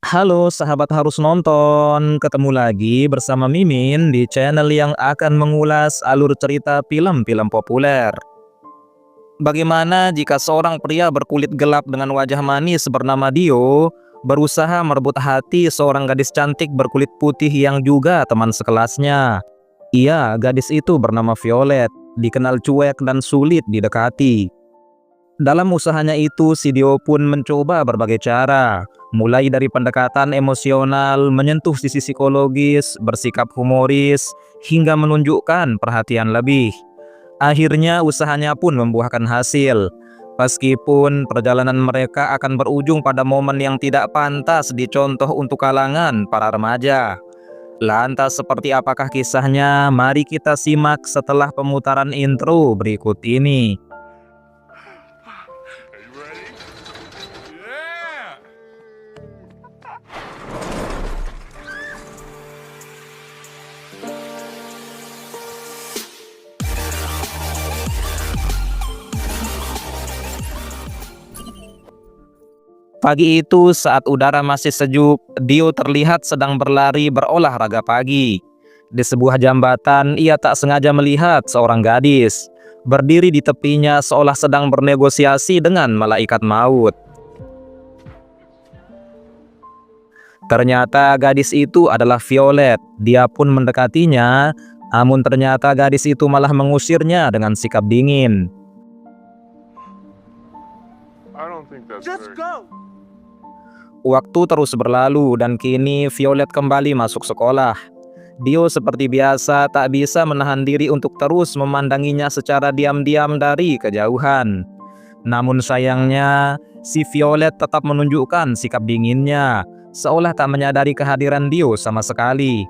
Halo sahabat harus nonton, ketemu lagi bersama Mimin di channel yang akan mengulas alur cerita film-film populer. Bagaimana jika seorang pria berkulit gelap dengan wajah manis bernama Dio berusaha merebut hati seorang gadis cantik berkulit putih yang juga teman sekelasnya? Iya, gadis itu bernama Violet, dikenal cuek dan sulit didekati. Dalam usahanya itu, si Dio pun mencoba berbagai cara, mulai dari pendekatan emosional, menyentuh sisi psikologis, bersikap humoris, hingga menunjukkan perhatian lebih. Akhirnya usahanya pun membuahkan hasil. Meskipun perjalanan mereka akan berujung pada momen yang tidak pantas dicontoh untuk kalangan para remaja. Lantas seperti apakah kisahnya? Mari kita simak setelah pemutaran intro berikut ini. Pagi itu saat udara masih sejuk, Dio terlihat sedang berlari berolahraga pagi. Di sebuah jambatan, ia tak sengaja melihat seorang gadis berdiri di tepinya seolah sedang bernegosiasi dengan malaikat maut. Ternyata gadis itu adalah Violet. Dia pun mendekatinya, namun ternyata gadis itu malah mengusirnya dengan sikap dingin. Just go! Waktu terus berlalu dan kini Violet kembali masuk sekolah. Dio seperti biasa tak bisa menahan diri untuk terus memandanginya secara diam-diam dari kejauhan. Namun sayangnya, si Violet tetap menunjukkan sikap dinginnya, seolah tak menyadari kehadiran Dio sama sekali.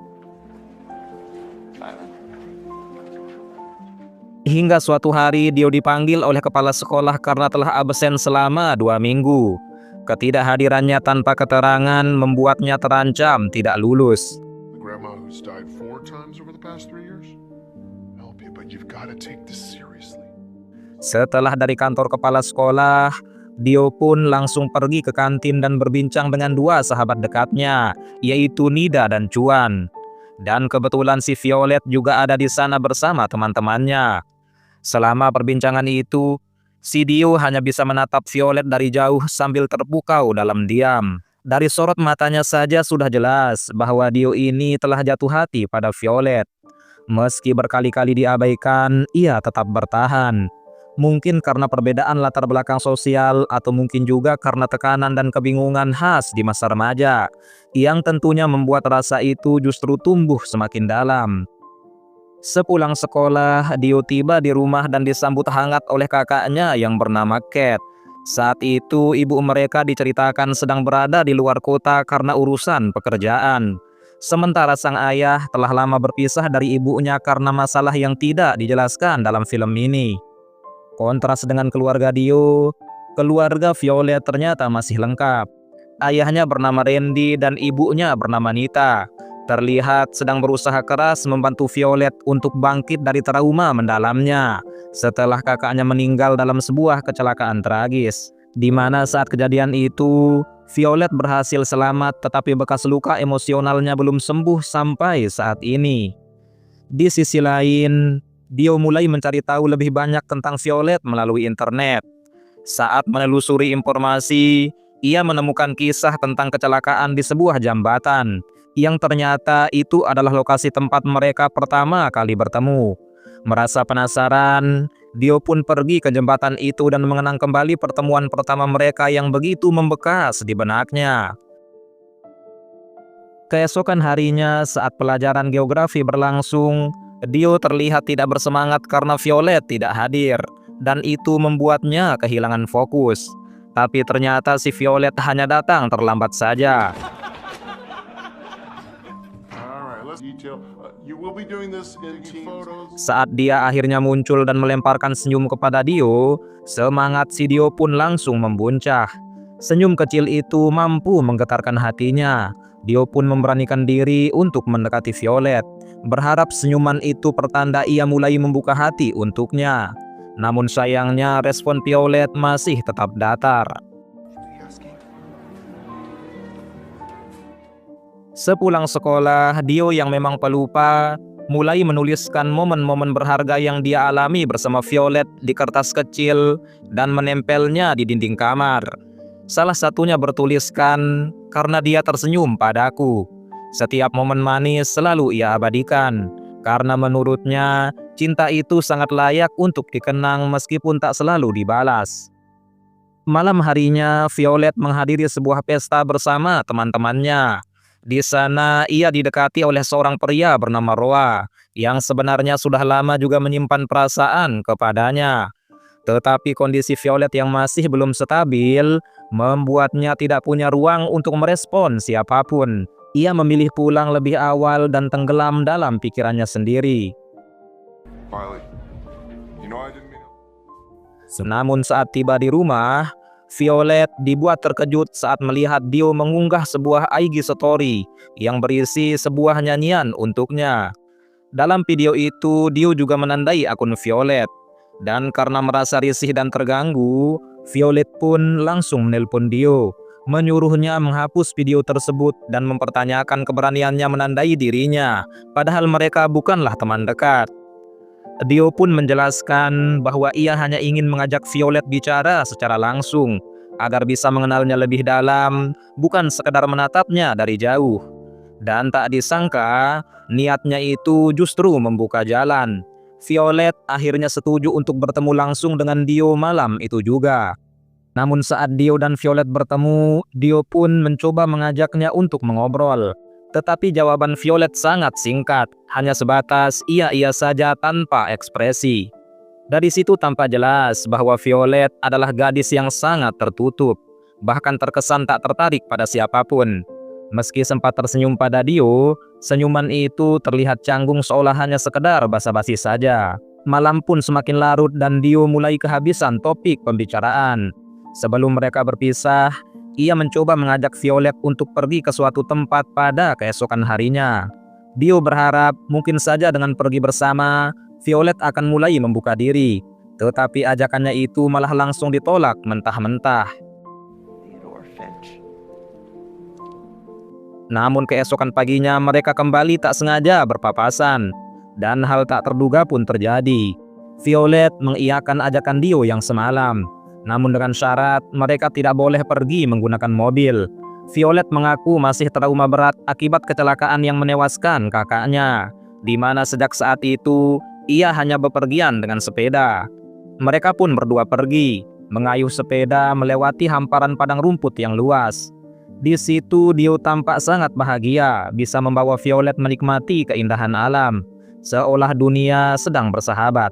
Hingga suatu hari Dio dipanggil oleh kepala sekolah karena telah absen selama 2 minggu. Ketidakhadirannya tanpa keterangan membuatnya terancam tidak lulus. The grandma who's died 4 times over the past 3 years? Help you, but you've got to take this seriously. Setelah dari kantor kepala sekolah, Dio pun langsung pergi ke kantin dan berbincang dengan dua sahabat dekatnya, yaitu Nida dan Chuan. Dan kebetulan si Violet juga ada di sana bersama teman-temannya. Selama perbincangan itu, si Dio hanya bisa menatap Violet dari jauh sambil terpukau dalam diam. Dari sorot matanya saja sudah jelas bahwa Dio ini telah jatuh hati pada Violet. Meski berkali-kali diabaikan, ia tetap bertahan. Mungkin karena perbedaan latar belakang sosial atau mungkin juga karena tekanan dan kebingungan khas di masa remaja, yang tentunya membuat rasa itu justru tumbuh semakin dalam. Sepulang sekolah, Dio tiba di rumah dan disambut hangat oleh kakaknya yang bernama Cat. Saat itu, ibu mereka diceritakan sedang berada di luar kota karena urusan pekerjaan. Sementara sang ayah telah lama berpisah dari ibunya karena masalah yang tidak dijelaskan dalam film ini. Kontras dengan keluarga Dio, keluarga Violet ternyata masih lengkap. Ayahnya bernama Randy dan ibunya bernama Nita. Terlihat sedang berusaha keras membantu Violet untuk bangkit dari trauma mendalamnya setelah kakaknya meninggal dalam sebuah kecelakaan tragis, di mana saat kejadian itu Violet berhasil selamat tetapi bekas luka emosionalnya belum sembuh sampai saat ini. Di sisi lain, Dio mulai mencari tahu lebih banyak tentang Violet melalui internet. Saat menelusuri informasi, ia menemukan kisah tentang kecelakaan di sebuah jambatan, yang ternyata itu adalah lokasi tempat mereka pertama kali bertemu. Merasa penasaran, Dio pun pergi ke jembatan itu dan mengenang kembali pertemuan pertama mereka yang begitu membekas di benaknya. Keesokan harinya saat pelajaran geografi berlangsung, Dio terlihat tidak bersemangat karena Violet tidak hadir, dan itu membuatnya kehilangan fokus. Tapi ternyata si Violet hanya datang terlambat saja. Saat dia akhirnya muncul dan melemparkan senyum kepada Dio, semangat si Dio pun langsung membuncah. Senyum kecil itu mampu menggetarkan hatinya. Dio pun memberanikan diri untuk mendekati Violet, berharap senyuman itu pertanda ia mulai membuka hati untuknya. Namun sayangnya respon Violet masih tetap datar. Sepulang sekolah, Dio yang memang pelupa mulai menuliskan momen-momen berharga yang dia alami bersama Violet di kertas kecil dan menempelnya di dinding kamar. Salah satunya bertuliskan, "Karena dia tersenyum padaku." Setiap momen manis selalu ia abadikan, karena menurutnya cinta itu sangat layak untuk dikenang meskipun tak selalu dibalas. Malam harinya, Violet menghadiri sebuah pesta bersama teman-temannya. Di sana, ia didekati oleh seorang pria bernama Roa, yang sebenarnya sudah lama juga menyimpan perasaan kepadanya. Tetapi kondisi Violet yang masih belum stabil, membuatnya tidak punya ruang untuk merespon siapapun. Ia memilih pulang lebih awal dan tenggelam dalam pikirannya sendiri. Violet, you know I didn't mean it. Namun saat tiba di rumah, Violet dibuat terkejut saat melihat Dio mengunggah sebuah IG story yang berisi sebuah nyanyian untuknya. Dalam video itu, Dio juga menandai akun Violet. Dan karena merasa risih dan terganggu, Violet pun langsung menelpon Dio, menyuruhnya menghapus video tersebut dan mempertanyakan keberaniannya menandai dirinya, padahal mereka bukanlah teman dekat. Dio pun menjelaskan bahwa ia hanya ingin mengajak Violet bicara secara langsung agar bisa mengenalnya lebih dalam, bukan sekedar menatapnya dari jauh. Dan tak disangka, niatnya itu justru membuka jalan. Violet akhirnya setuju untuk bertemu langsung dengan Dio malam itu juga. Namun saat Dio dan Violet bertemu, Dio pun mencoba mengajaknya untuk mengobrol. Tetapi jawaban Violet sangat singkat, hanya sebatas iya-iya saja tanpa ekspresi. Dari situ tampak jelas bahwa Violet adalah gadis yang sangat tertutup, bahkan terkesan tak tertarik pada siapapun. Meski sempat tersenyum pada Dio, senyuman itu terlihat canggung seolah hanya sekedar basa-basi saja. Malam pun semakin larut dan Dio mulai kehabisan topik pembicaraan. Sebelum mereka berpisah, ia mencoba mengajak Violet untuk pergi ke suatu tempat pada keesokan harinya. Dio berharap mungkin saja dengan pergi bersama, Violet akan mulai membuka diri. Tetapi ajakannya itu malah langsung ditolak mentah-mentah. Namun keesokan paginya mereka kembali tak sengaja berpapasan. Dan hal tak terduga pun terjadi. Violet mengiyakan ajakan Dio yang semalam. Namun dengan syarat mereka tidak boleh pergi menggunakan mobil. Violet mengaku masih trauma berat akibat kecelakaan yang menewaskan kakaknya, di mana sejak saat itu ia hanya bepergian dengan sepeda. Mereka pun berdua pergi, mengayuh sepeda melewati hamparan padang rumput yang luas. Di situ Dio tampak sangat bahagia bisa membawa Violet menikmati keindahan alam, seolah dunia sedang bersahabat.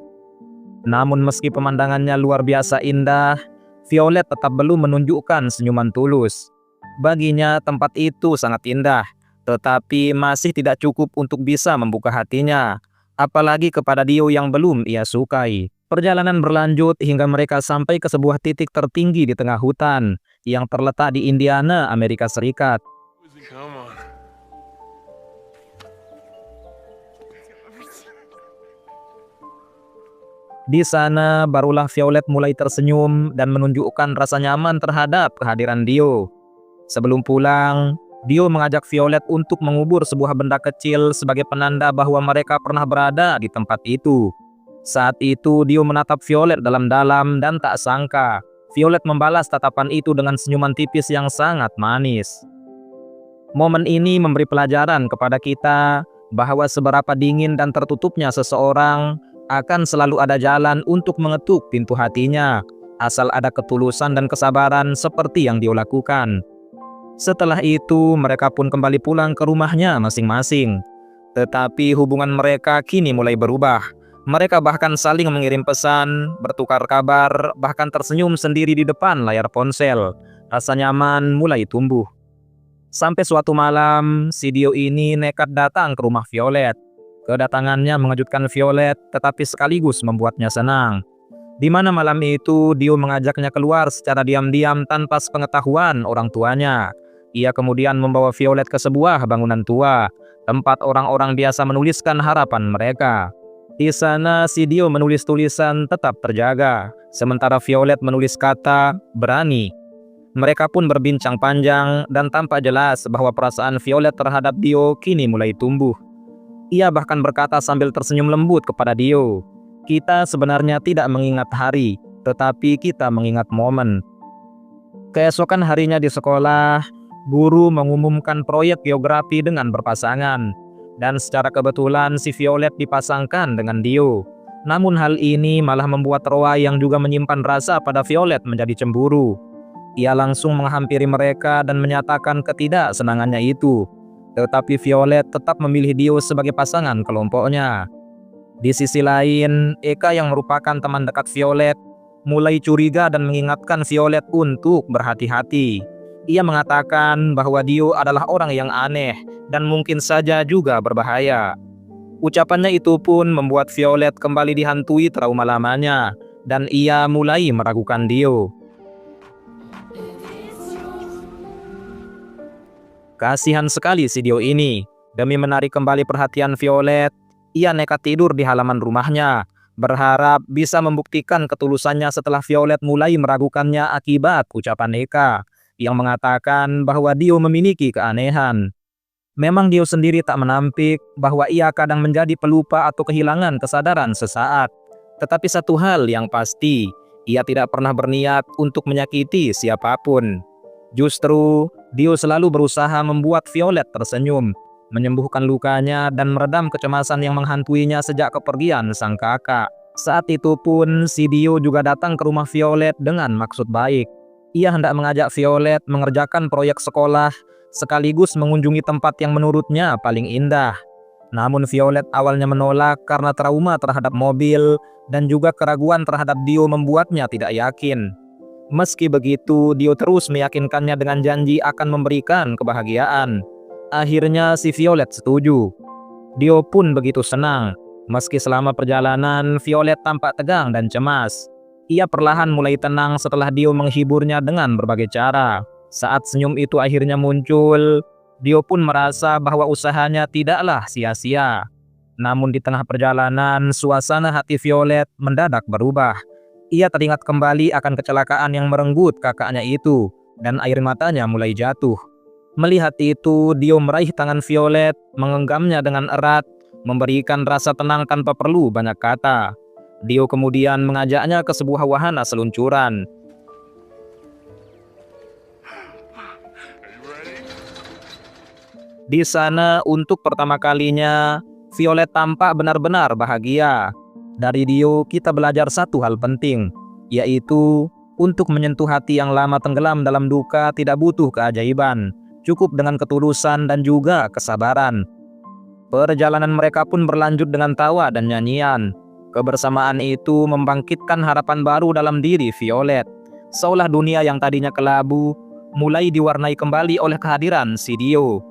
Namun meski pemandangannya luar biasa indah, Violet tetap belum menunjukkan senyuman tulus. Baginya tempat itu sangat indah, tetapi masih tidak cukup untuk bisa membuka hatinya, apalagi kepada Dio yang belum ia sukai. Perjalanan berlanjut hingga mereka sampai ke sebuah titik tertinggi di tengah hutan yang terletak di Indiana, Amerika Serikat. Come on. Di sana barulah Violet mulai tersenyum dan menunjukkan rasa nyaman terhadap kehadiran Dio. Sebelum pulang, Dio mengajak Violet untuk mengubur sebuah benda kecil sebagai penanda bahwa mereka pernah berada di tempat itu. Saat itu Dio menatap Violet dalam-dalam dan tak sangka Violet membalas tatapan itu dengan senyuman tipis yang sangat manis. Momen ini memberi pelajaran kepada kita bahwa seberapa dingin dan tertutupnya seseorang, akan selalu ada jalan untuk mengetuk pintu hatinya, asal ada ketulusan dan kesabaran seperti yang Dio lakukan. Setelah itu, mereka pun kembali pulang ke rumahnya masing-masing. Tetapi hubungan mereka kini mulai berubah. Mereka bahkan saling mengirim pesan, bertukar kabar, bahkan tersenyum sendiri di depan layar ponsel. Rasa nyaman mulai tumbuh. Sampai suatu malam, si Dio ini nekat datang ke rumah Violet. Kedatangannya mengejutkan Violet, tetapi sekaligus membuatnya senang. Di mana malam itu, Dio mengajaknya keluar secara diam-diam tanpa sepengetahuan orang tuanya. Ia kemudian membawa Violet ke sebuah bangunan tua, tempat orang-orang biasa menuliskan harapan mereka. Di sana, si Dio menulis tulisan tetap terjaga, sementara Violet menulis kata berani. Mereka pun berbincang panjang dan tampak jelas bahwa perasaan Violet terhadap Dio kini mulai tumbuh. Ia bahkan berkata sambil tersenyum lembut kepada Dio, "Kita sebenarnya tidak mengingat hari, tetapi kita mengingat momen." Keesokan harinya di sekolah, guru mengumumkan proyek geografi dengan berpasangan. Dan secara kebetulan si Violet dipasangkan dengan Dio. Namun hal ini malah membuat Roa yang juga menyimpan rasa pada Violet menjadi cemburu. Ia langsung menghampiri mereka dan menyatakan ketidaksenangannya itu. Tetapi Violet tetap memilih Dio sebagai pasangan kelompoknya. Di sisi lain, Eka yang merupakan teman dekat Violet mulai curiga dan mengingatkan Violet untuk berhati-hati. Ia mengatakan bahwa Dio adalah orang yang aneh dan mungkin saja juga berbahaya. Ucapannya itu pun membuat Violet kembali dihantui trauma lamanya dan ia mulai meragukan Dio. Kasihan sekali si Dio ini. Demi menarik kembali perhatian Violet, ia nekat tidur di halaman rumahnya, berharap bisa membuktikan ketulusannya setelah Violet mulai meragukannya akibat ucapan Eka yang mengatakan bahwa Dio memiliki keanehan. Memang Dio sendiri tak menampik bahwa ia kadang menjadi pelupa atau kehilangan kesadaran sesaat. Tetapi satu hal yang pasti, ia tidak pernah berniat untuk menyakiti siapapun. Justru, Dio selalu berusaha membuat Violet tersenyum, menyembuhkan lukanya dan meredam kecemasan yang menghantuinya sejak kepergian sang kakak. Saat itu pun, si Dio juga datang ke rumah Violet dengan maksud baik. Ia hendak mengajak Violet mengerjakan proyek sekolah sekaligus mengunjungi tempat yang menurutnya paling indah. Namun Violet awalnya menolak karena trauma terhadap mobil dan juga keraguan terhadap Dio membuatnya tidak yakin. Meski begitu, Dio terus meyakinkannya dengan janji akan memberikan kebahagiaan. Akhirnya si Violet setuju. Dio pun begitu senang. Meski selama perjalanan Violet tampak tegang dan cemas. Ia perlahan mulai tenang setelah Dio menghiburnya dengan berbagai cara. Saat senyum itu akhirnya muncul, Dio pun merasa bahwa usahanya tidaklah sia-sia. Namun di tengah perjalanan, suasana hati Violet mendadak berubah. Ia teringat kembali akan kecelakaan yang merenggut kakaknya itu, dan air matanya mulai jatuh. Melihat itu, Dio meraih tangan Violet, menggenggamnya dengan erat, memberikan rasa tenang tanpa perlu banyak kata. Dio kemudian mengajaknya ke sebuah wahana seluncuran. Di sana, untuk pertama kalinya, Violet tampak benar-benar bahagia. Dari Dio, kita belajar satu hal penting, yaitu untuk menyentuh hati yang lama tenggelam dalam duka tidak butuh keajaiban, cukup dengan ketulusan dan juga kesabaran. Perjalanan mereka pun berlanjut dengan tawa dan nyanyian. Kebersamaan itu membangkitkan harapan baru dalam diri Violet. Seolah dunia yang tadinya kelabu, mulai diwarnai kembali oleh kehadiran si Dio.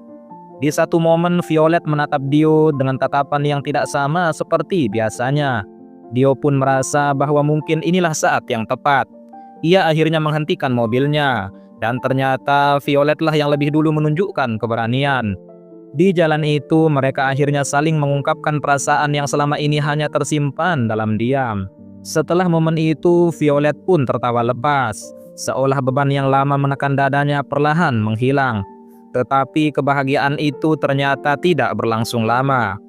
Di satu momen Violet menatap Dio dengan tatapan yang tidak sama seperti biasanya. Dio pun merasa bahwa mungkin inilah saat yang tepat. Ia akhirnya menghentikan mobilnya, dan ternyata Violet lah yang lebih dulu menunjukkan keberanian. Di jalan itu, mereka akhirnya saling mengungkapkan perasaan yang selama ini hanya tersimpan dalam diam. Setelah momen itu, Violet pun tertawa lepas, seolah beban yang lama menekan dadanya perlahan menghilang. Tetapi kebahagiaan itu ternyata tidak berlangsung lama.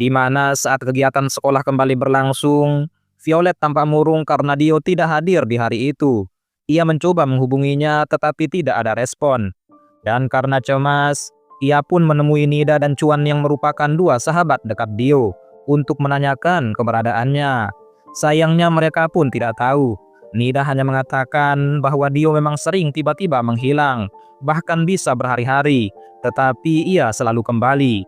Di mana saat kegiatan sekolah kembali berlangsung, Violet tampak murung karena Dio tidak hadir di hari itu. Ia mencoba menghubunginya tetapi tidak ada respon. Dan karena cemas, ia pun menemui Nida dan Chuan yang merupakan dua sahabat dekat Dio untuk menanyakan keberadaannya. Sayangnya mereka pun tidak tahu. Nida hanya mengatakan bahwa Dio memang sering tiba-tiba menghilang, bahkan bisa berhari-hari, tetapi ia selalu kembali.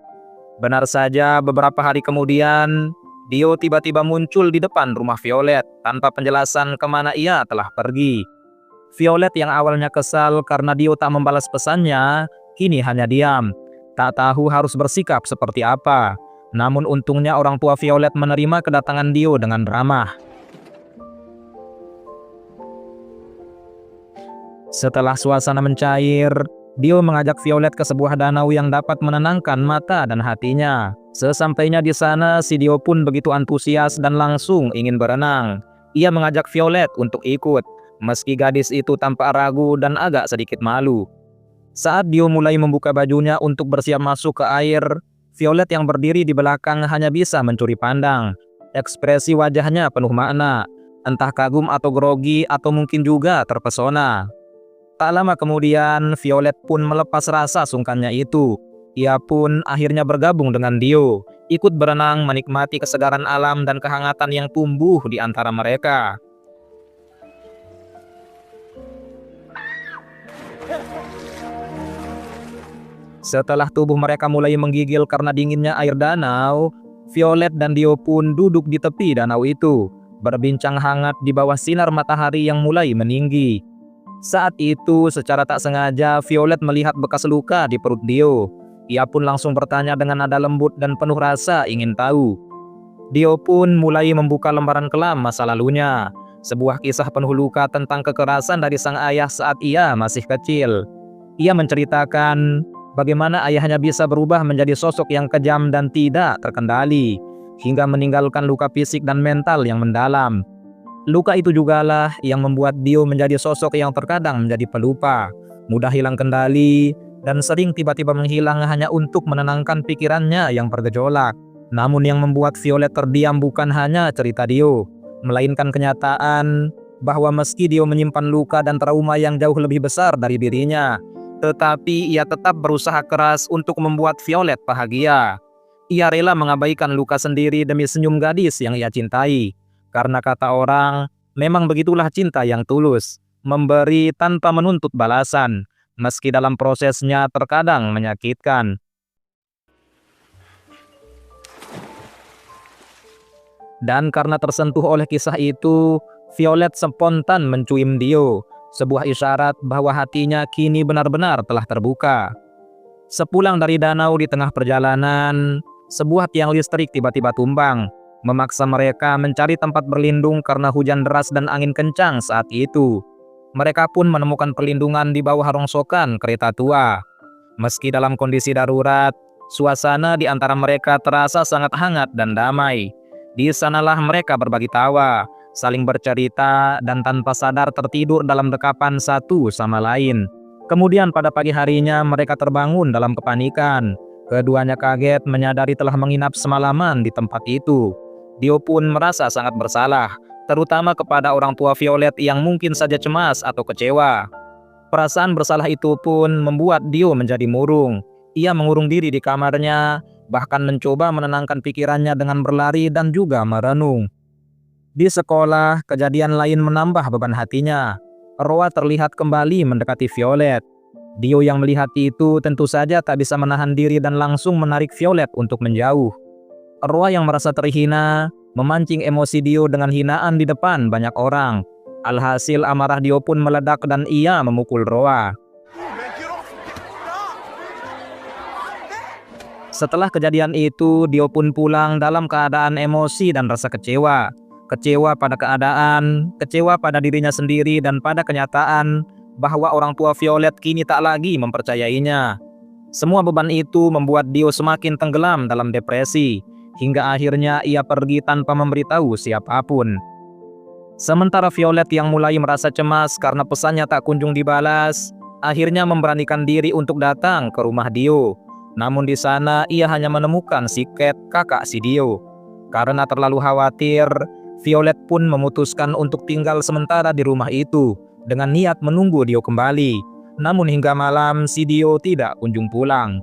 Benar saja, beberapa hari kemudian, Dio tiba-tiba muncul di depan rumah Violet tanpa penjelasan kemana ia telah pergi. Violet yang awalnya kesal karena Dio tak membalas pesannya, kini hanya diam, tak tahu harus bersikap seperti apa. Namun untungnya orang tua Violet menerima kedatangan Dio dengan ramah. Setelah suasana mencair, Dio mengajak Violet ke sebuah danau yang dapat menenangkan mata dan hatinya. Sesampainya di sana, si Dio pun begitu antusias dan langsung ingin berenang. Ia mengajak Violet untuk ikut, meski gadis itu tampak ragu dan agak sedikit malu. Saat Dio mulai membuka bajunya untuk bersiap masuk ke air, Violet yang berdiri di belakang hanya bisa mencuri pandang. Ekspresi wajahnya penuh makna, entah kagum atau grogi atau mungkin juga terpesona. Tak lama kemudian, Violet pun melepas rasa sungkannya itu. Ia pun akhirnya bergabung dengan Dio, ikut berenang menikmati kesegaran alam dan kehangatan yang tumbuh di antara mereka. Setelah tubuh mereka mulai menggigil karena dinginnya air danau, Violet dan Dio pun duduk di tepi danau itu, berbincang hangat di bawah sinar matahari yang mulai meninggi. Saat itu, secara tak sengaja, Violet melihat bekas luka di perut Dio. Ia pun langsung bertanya dengan nada lembut dan penuh rasa ingin tahu. Dio pun mulai membuka lembaran kelam masa lalunya, sebuah kisah penuh luka tentang kekerasan dari sang ayah saat ia masih kecil. Ia menceritakan bagaimana ayahnya bisa berubah menjadi sosok yang kejam dan tidak terkendali, hingga meninggalkan luka fisik dan mental yang mendalam. Luka itu jugalah yang membuat Dio menjadi sosok yang terkadang menjadi pelupa, mudah hilang kendali, dan sering tiba-tiba menghilang hanya untuk menenangkan pikirannya yang bergejolak. Namun yang membuat Violet terdiam bukan hanya cerita Dio, melainkan kenyataan bahwa meski Dio menyimpan luka dan trauma yang jauh lebih besar dari dirinya, tetapi ia tetap berusaha keras untuk membuat Violet bahagia. Ia rela mengabaikan luka sendiri demi senyum gadis yang ia cintai. Karena kata orang, memang begitulah cinta yang tulus, memberi tanpa menuntut balasan, meski dalam prosesnya terkadang menyakitkan. Dan karena tersentuh oleh kisah itu, Violet spontan mencuim Dio, sebuah isyarat bahwa hatinya kini benar-benar telah terbuka. Sepulang dari danau di tengah perjalanan, sebuah tiang listrik tiba-tiba tumbang, memaksa mereka mencari tempat berlindung karena hujan deras dan angin kencang saat itu. Mereka pun menemukan perlindungan di bawah rongsokan kereta tua. Meski dalam kondisi darurat, suasana di antara mereka terasa sangat hangat dan damai. Di sanalah mereka berbagi tawa, saling bercerita, dan tanpa sadar tertidur dalam dekapan satu sama lain. Kemudian pada pagi harinya mereka terbangun dalam kepanikan. Keduanya kaget menyadari telah menginap semalaman di tempat itu. Dio pun merasa sangat bersalah, terutama kepada orang tua Violet yang mungkin saja cemas atau kecewa. Perasaan bersalah itu pun membuat Dio menjadi murung. Ia mengurung diri di kamarnya, bahkan mencoba menenangkan pikirannya dengan berlari dan juga merenung. Di sekolah, kejadian lain menambah beban hatinya. Roa terlihat kembali mendekati Violet. Dio yang melihat itu tentu saja tak bisa menahan diri dan langsung menarik Violet untuk menjauh. Roa yang merasa terhina memancing emosi Dio dengan hinaan di depan banyak orang. Alhasil amarah Dio pun meledak dan ia memukul Roa. Setelah kejadian itu, Dio pun pulang dalam keadaan emosi dan rasa kecewa. Kecewa pada keadaan, kecewa pada dirinya sendiri, dan pada kenyataan bahwa orang tua Violet kini tak lagi mempercayainya. Semua beban itu membuat Dio semakin tenggelam dalam depresi, hingga akhirnya ia pergi tanpa memberitahu siapapun. Sementara Violet yang mulai merasa cemas karena pesannya tak kunjung dibalas, akhirnya memberanikan diri untuk datang ke rumah Dio. Namun di sana ia hanya menemukan si Cat, kakak si Dio. Karena terlalu khawatir, Violet pun memutuskan untuk tinggal sementara di rumah itu dengan niat menunggu Dio kembali. Namun hingga malam si Dio tidak kunjung pulang.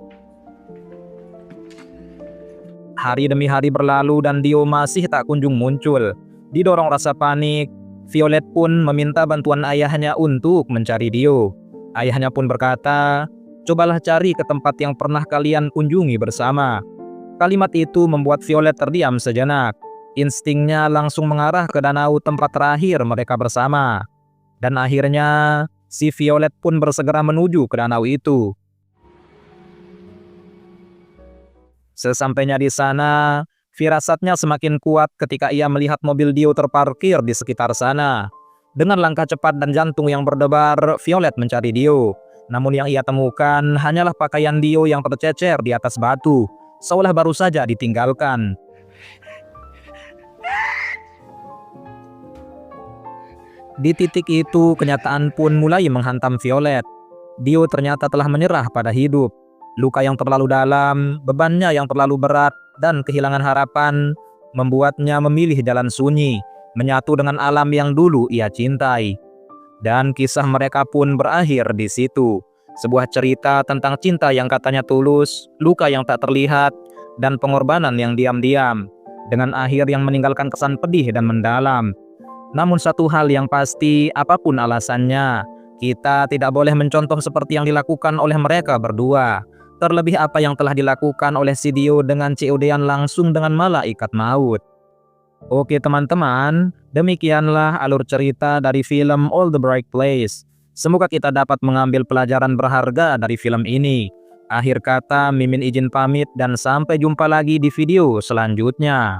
Hari demi hari berlalu dan Dio masih tak kunjung muncul. Didorong rasa panik, Violet pun meminta bantuan ayahnya untuk mencari Dio. Ayahnya pun berkata, "Cobalah cari ke tempat yang pernah kalian kunjungi bersama." Kalimat itu membuat Violet terdiam sejenak. Instingnya langsung mengarah ke danau tempat terakhir mereka bersama. Dan akhirnya, si Violet pun bersegera menuju ke danau itu. Sesampainya di sana, firasatnya semakin kuat ketika ia melihat mobil Dio terparkir di sekitar sana. Dengan langkah cepat dan jantung yang berdebar, Violet mencari Dio. Namun yang ia temukan hanyalah pakaian Dio yang tercecer di atas batu, seolah baru saja ditinggalkan. Di titik itu, kenyataan pun mulai menghantam Violet. Dio ternyata telah menyerah pada hidup. Luka yang terlalu dalam, bebannya yang terlalu berat, dan kehilangan harapan membuatnya memilih jalan sunyi, menyatu dengan alam yang dulu ia cintai. Dan kisah mereka pun berakhir di situ. Sebuah cerita tentang cinta yang katanya tulus, luka yang tak terlihat, dan pengorbanan yang diam-diam, dengan akhir yang meninggalkan kesan pedih dan mendalam. Namun satu hal yang pasti, apapun alasannya, kita tidak boleh mencontoh seperti yang dilakukan oleh mereka berdua. Terlebih apa yang telah dilakukan oleh si Dio dengan COD-an langsung dengan malaikat maut. Oke teman-teman, demikianlah alur cerita dari film All the Bright Place. Semoga kita dapat mengambil pelajaran berharga dari film ini. Akhir kata, Mimin izin pamit dan sampai jumpa lagi di video selanjutnya.